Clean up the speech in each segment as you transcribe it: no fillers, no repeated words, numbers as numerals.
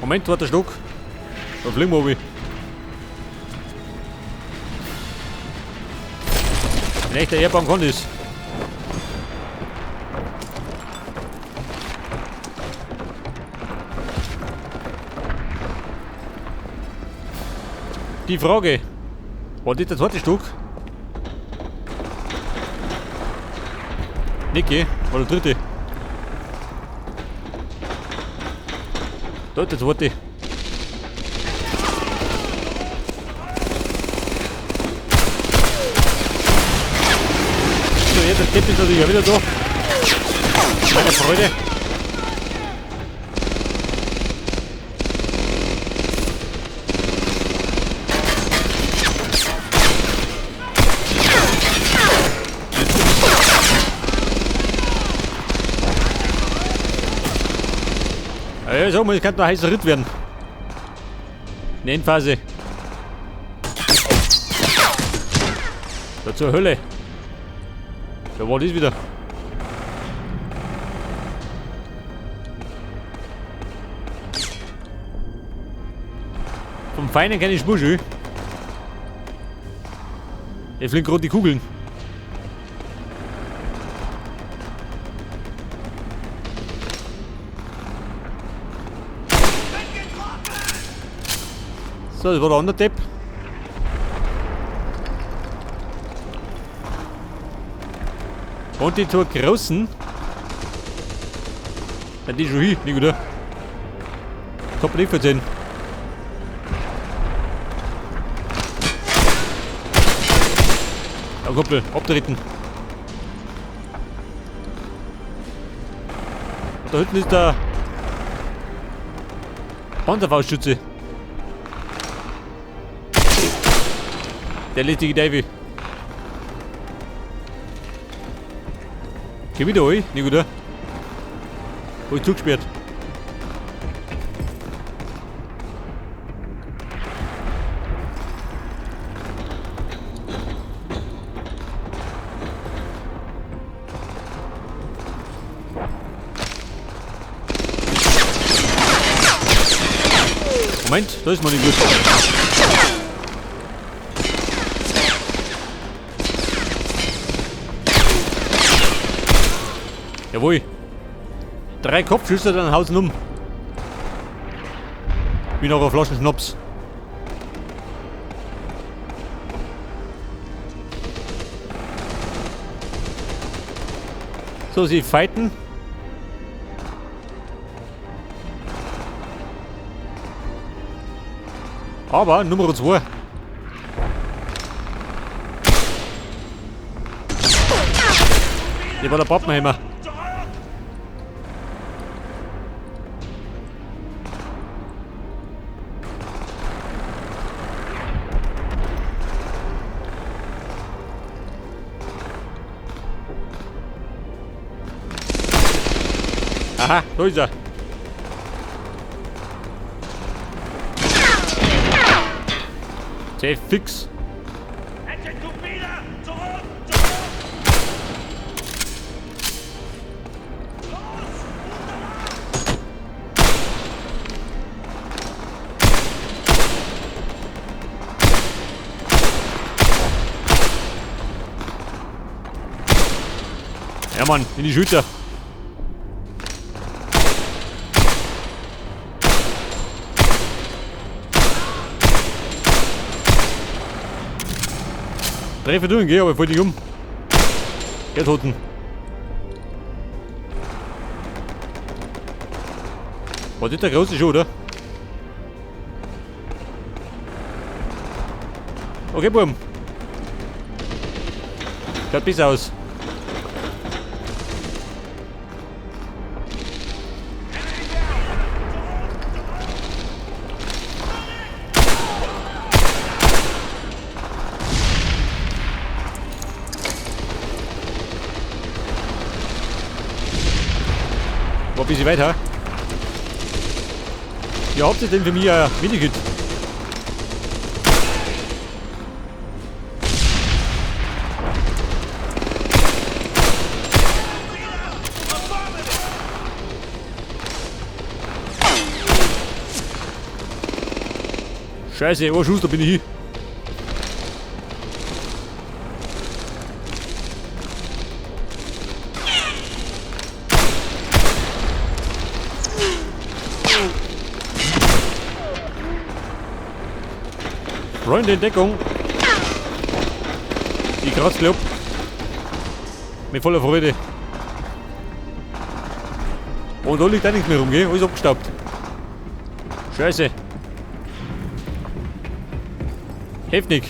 Moment, warte, Stock. Da fliegen wir oben. Ein echter Erdbaum kann das. Die Frage. War das der zweite Stock? Niki, war der dritte. Da, der zweite. So, jetzt der Depp ist natürlich auch wieder da. Meine Freude. Ja, sag mal, es könnte noch ein heißer Ritt werden. In der Endphase. Da zur Hölle. Da war das wieder. Vom Feinen keine Spur schön. Jetzt fliegen gerade die Kugeln. So, das war der andere Depp. Und die zwei Großen. Ja, die schon hin, nicht gut. Das hat man nicht verzeihen. Ja, Kumpel, abtreten. Und da hinten ist der Panzerfaustschütze. Der lässt die Gedeihe. Geh wieder rein, nicht gut. Wo ist zugesperrt? Moment, da ist man nicht gut. Jawohl. 3 Kopfschüsse, dann hausen um. Wie noch eine Flasche Schnaps. So, sie fighten. Aber Nummer 2. Die war der Pappenheimer. Aha, da ist er. Safe fix. Ja Mann, in die Schütter. Treffer durch, geh, aber ich fall dich um. Geh toten. War das der große schon, oder? Okay, Buben. Schaut besser aus. War ein bisschen weiter. Ja, habt ihr denn für mich ein Minigit? Scheiße, oh Schuss, da bin ich hier. Freunde in Deckung. Ich kratze glaub. Mit voller Freude. Und da liegt auch nichts mehr rum, gell? Alles abgestaubt. Scheiße. Heftig.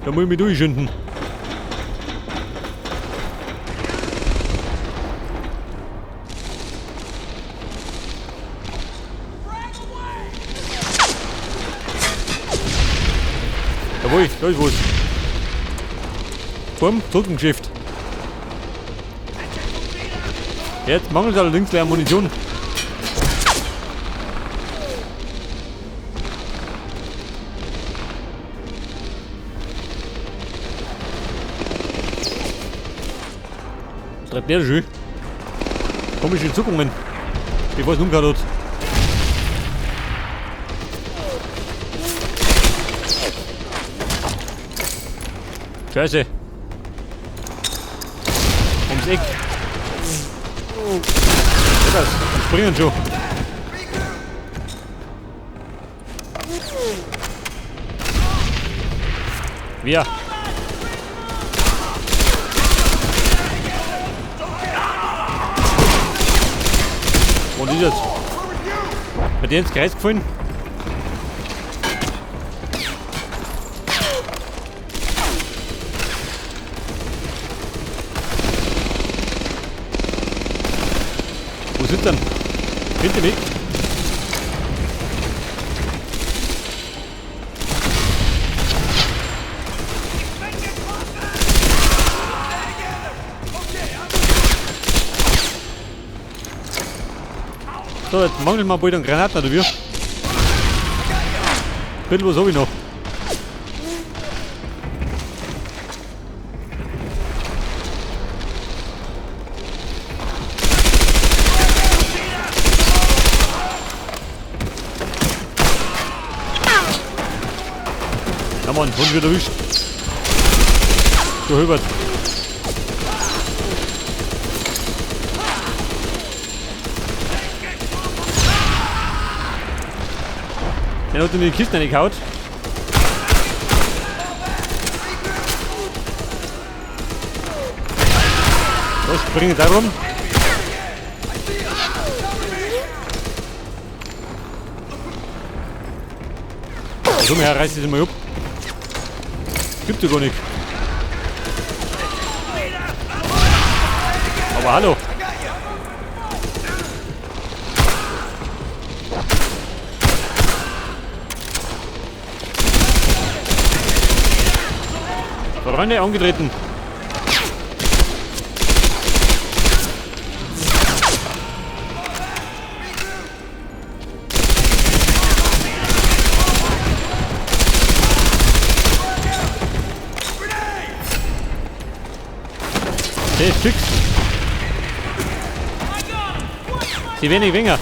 Da muss ich mich durchschinden. Jawohl, da ist was. Bumm, zurück im Geschäft. Jetzt mangelt es allerdings gleich an Munition. Was treibt der schön? Komische Zuckungen. Bevor es umgehauen hat. Scheiße. Ums Eck. Das springen schon. Wir. Und ist jetzt? Bei dir ins Kreis gefallen? Wo sind denn? Hinter weg. So, jetzt mangelt mal bald einen Granaten, oder wie? Ein bisschen was hab ich noch. Ja Mann, Hund wird erwischt. So Hubert. Den hat in die Kiste reingehauen. So, springen da rum. So, mehr reißt das mal ab. Gibt's ja gar nicht. Aber hallo. Freunde angetreten. Der ist fix. Sie wenig weniger.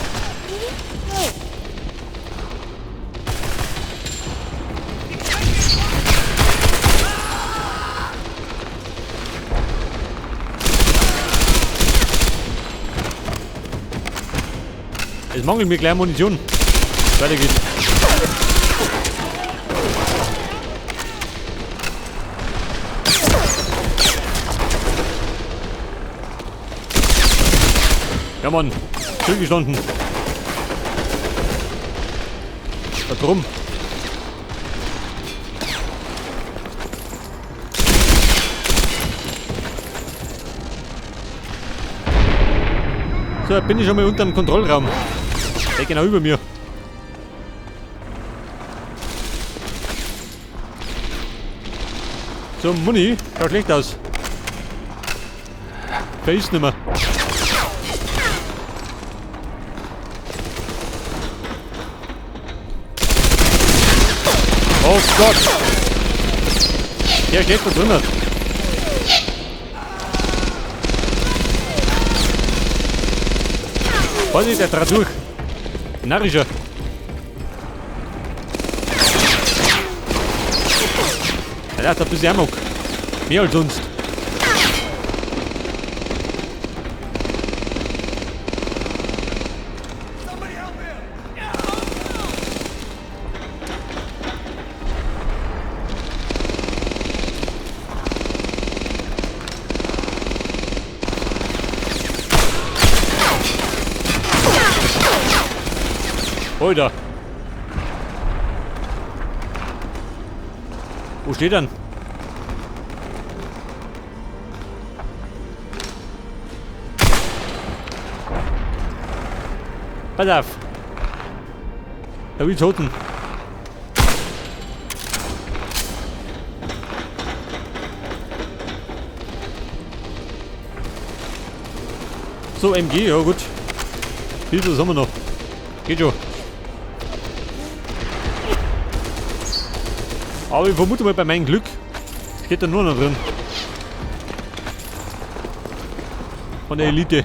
Es mangelt mir gleich Munition. Weiter geht's. Ja Mann, zurückgestanden. Da drum. So, bin ich schon mal unter dem Kontrollraum. Der genau über mir. So, Muni, schaut schlecht aus. Wer ist nicht mehr? Oh Gott! Der geht da drinnen. Vorsicht, der trat durch. Narrischer. Er hat ein bisschen Amok. Mehr als sonst. Alter. Wo steht er? Pass auf. Da will Toten. So, MG, ja gut. Hilfe, was haben wir noch? Geht schon. Aber ich vermute mal bei meinem Glück steht da nur noch drin. Von der Elite.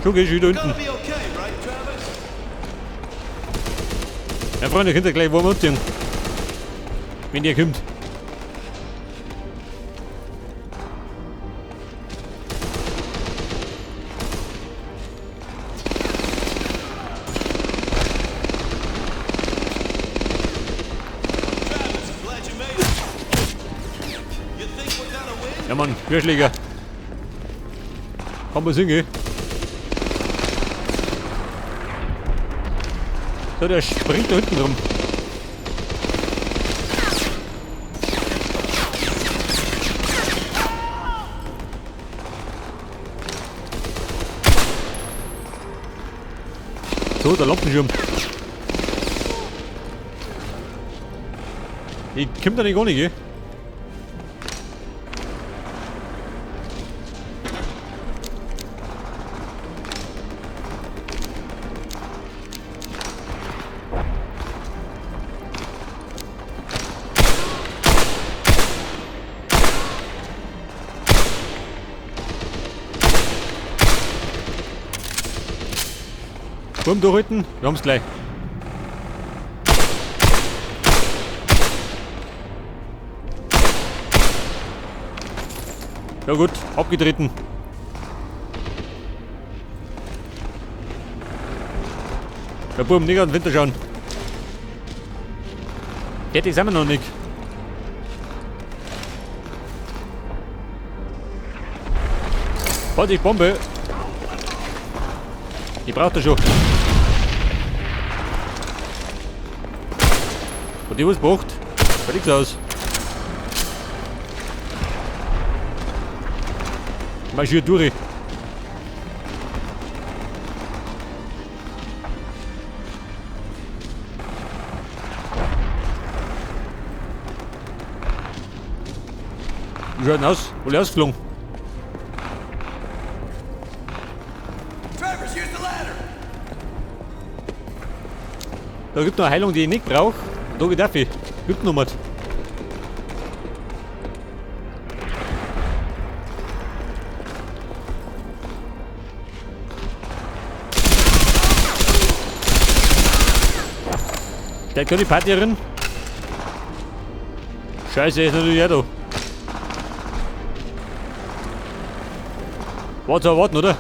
Schon gehst du wieder unten. Ja, Freunde, könnt ihr gleich warm anziehen. Wenn ihr kommt. Ja Mann, Querschläger. Kann man singen. So, der springt da hinten rum. So, der Lampenschirm. Ich komm da nicht gar nicht, gell? Komm, durchhalten, wir haben's gleich. Ja gut, abgetreten. Ja Buben, nicht an den Winter schauen. Fertig sind wir noch nicht. Warte, ich Bombe. Ich brauch das schon. Und die was braucht, schaut nichts aus. Marschiert durch. Wie schaut denn aus? Wo ist ausgeflogen? Da gibt es noch eine Heilung, die ich nicht brauche. Da geht dafür. Gibt noch was. Der kann die Partierin. Scheiße, ist natürlich auch da. Warte, warten, oder?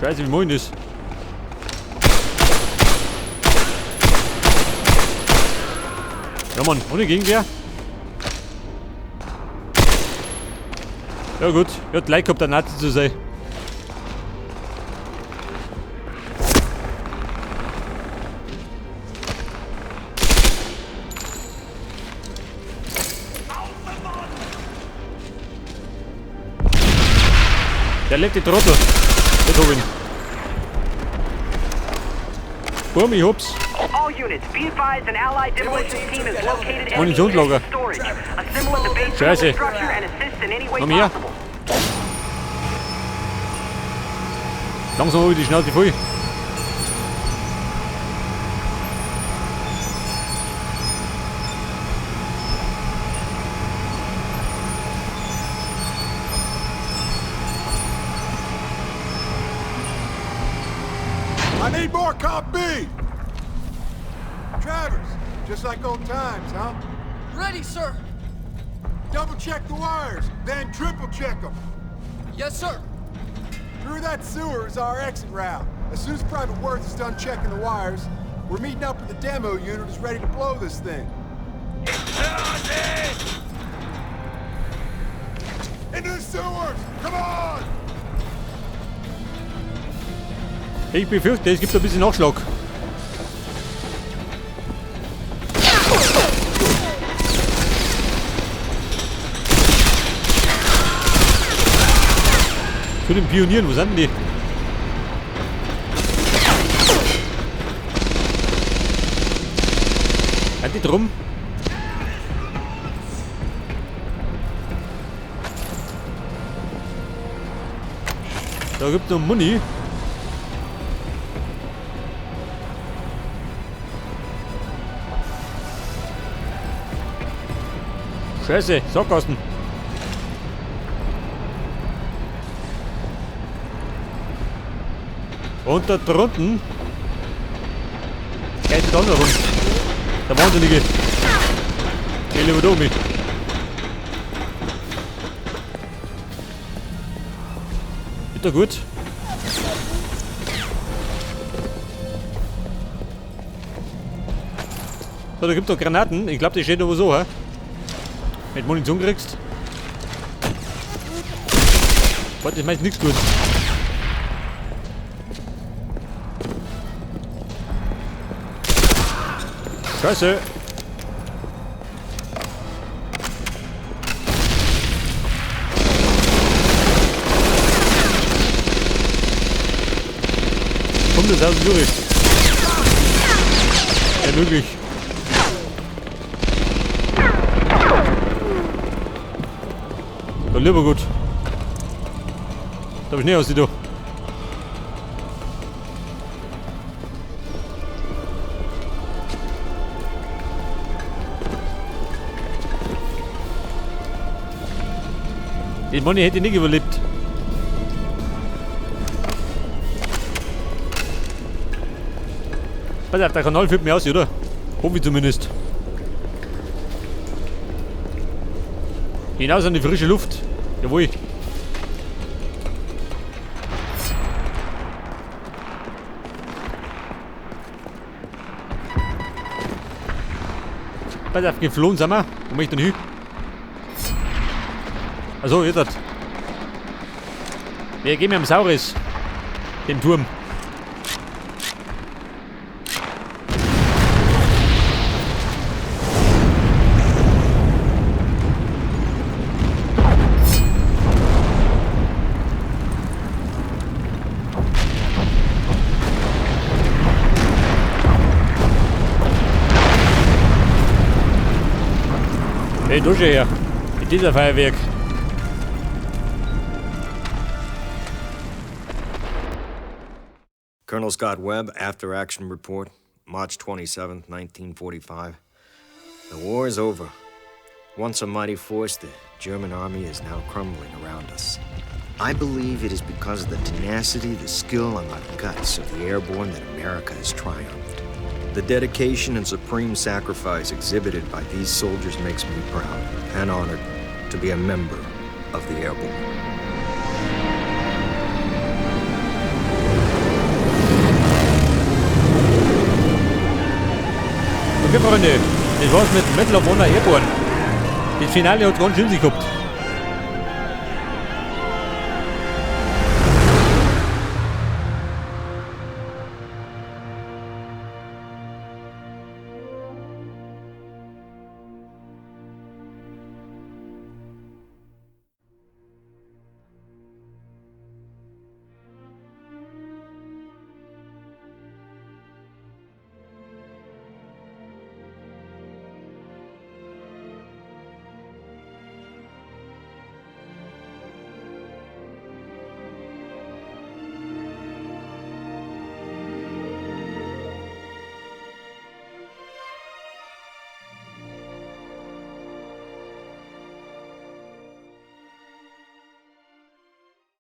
Scheiße, wie moin das? Ja Mann, ohne Gegenwehr. Ja gut, er hat Leid gehabt, ein Nazi zu sein. Der lebt die Trottel. Jetzt hab ich ihn. Boom, ich hab's. All units, be advised an allied demolition team is located at Munitionslager. storage. Assemble at the base of Scheiße. the structure and assist in any way Komm her. possible. Langsam hol ich die Schnauze voll. I need more Cop B! Travers, just like old times, huh? Ready, sir. Double check the wires, then triple check them. Yes, sir. Through that sewer is our exit route. As soon as Private Worth is done checking the wires, we're meeting up with the demo unit who's ready to blow this thing. Into the sewers! Come on! Ich befürchte, es gibt ein bisschen Nachschlag. Zu den Pionieren, wo sind denn die? Hat die drum? Da gibt es noch Muni. Scheiße, Sackgassen. Und da drunten geht es dann herum. Der Wahnsinnige. Elevodomi. Ist doch gut. So, da gibt es doch Granaten. Ich glaube, die steht aber so, hä? Wenn du Munition kriegst. Warte, das meint nichts gut. Scheiße. Kommt das aus dem durch? Ja, möglich. Da lieber gut. Da hab ich nicht aus, du. Den Money hätte ich nicht überlebt. Pass auf, der Kanal führt mich aus, oder? Hoffe ich zumindest. Hinaus an die frische Luft. Jawohl. Pass auf, geflohen sind wir. Wo möchte ich denn hin? Achso, jetzt hat. Wir gehen mit dem Sauris. Den Turm. Hey, Dusche her. Mit dieser Feuerwerk. Colonel Scott Webb, After Action Report, March 27th, 1945. The war is over. Once a mighty force, the German army is now crumbling around us. I believe it is because of the tenacity, the skill, and the guts of the airborne that America has triumphed. The dedication and supreme sacrifice exhibited by these soldiers makes me proud and honored to be a member of the Airborne. Okay, Freunde, das war's mit Medal of Honor Airborne. Das Finale hat ganz schön sich gehabt.